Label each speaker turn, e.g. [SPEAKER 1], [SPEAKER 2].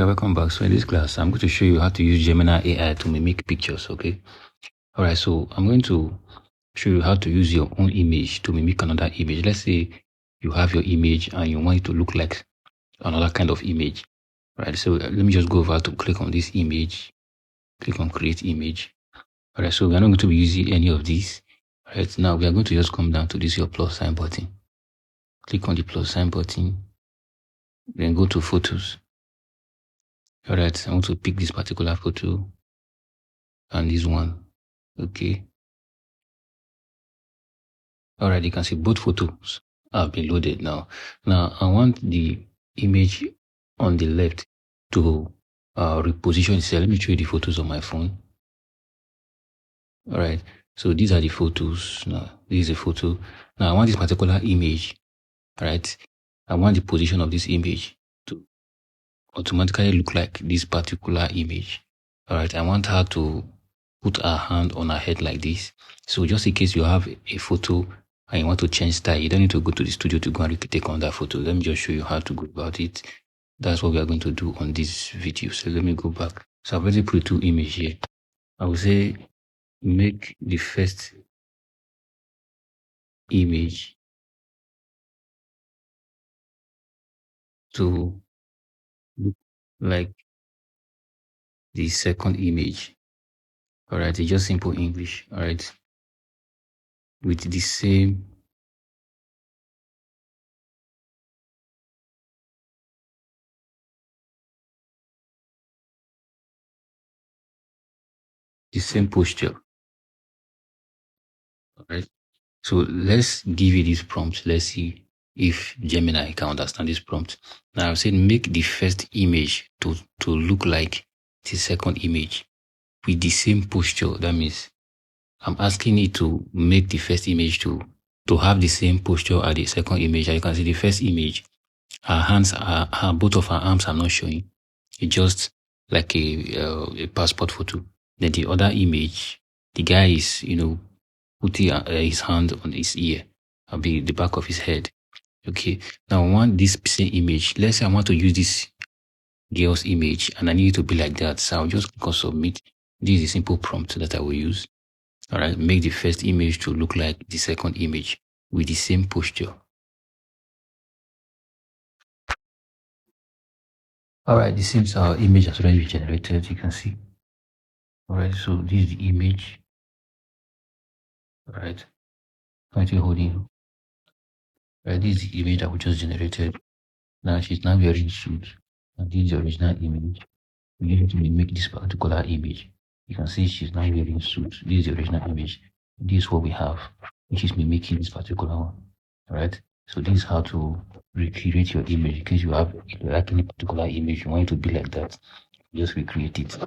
[SPEAKER 1] Yeah, welcome back. So in this class, I'm going to show you how to use Gemini AI to mimic pictures, okay? All right, so I'm going to show you how to use your own image to mimic another image. Let's say you have your image and you want it to look like another kind of image, right? So let me just go over to click on this image, click on create image. All right, so we're not going to be using any of these. All right, now we are going to just come down to this your plus sign button. Click on the plus sign button, then go to photos. All right, I want to pick this particular photo and this one. Okay. All right, you can see both photos have been loaded now. Now, I want the image on the left to reposition itself. Let me show you the photos on my phone. All right, so these are the photos. Now, this is a photo. Now, I want this particular image, right? I want the position of this image to automatically look like this particular image. All right, I want her to put her hand on her head like this. So just in case you have a photo and you want to change style, you don't need to go to the studio to go and take on that photo. Let me just show you how to go about it. That's what we are going to do on this video. So let me go back. So I've already put two images here. I will say make the first image to look like the second image. All right, it's just simple English. All right, with the same posture. All right. So let's give you this prompt. Let's see if Gemini can understand this prompt. Now I've said make the first image to look like the second image with the same posture. That means I'm asking it to make the first image to have the same posture as the second image. As you can see, the first image, her hands are both of her arms are not showing. It's just like a passport photo. Then the other image, the guy is putting his hand on his ear, be the back of his head. Okay. Now I want this same image. Let's say I want to use this girl's image and I need it to be like that. So I'll just click on submit. This is a simple prompt that I will use. All right. Make the first image to look like the second image with the same posture. All right. This seems our image has already been generated. You can see. All right. So this is the image. All right. Continue holding. All right. This is the image that we just generated. Now she's now wearing suit. And this is the original image. We need to mimic this particular image. You can see she's now wearing suit. This is the original image. This is what we have, which is mimicking this particular one. All right. So this is how to recreate your image. In case you have like any particular image, you want it to be like that, just recreate it.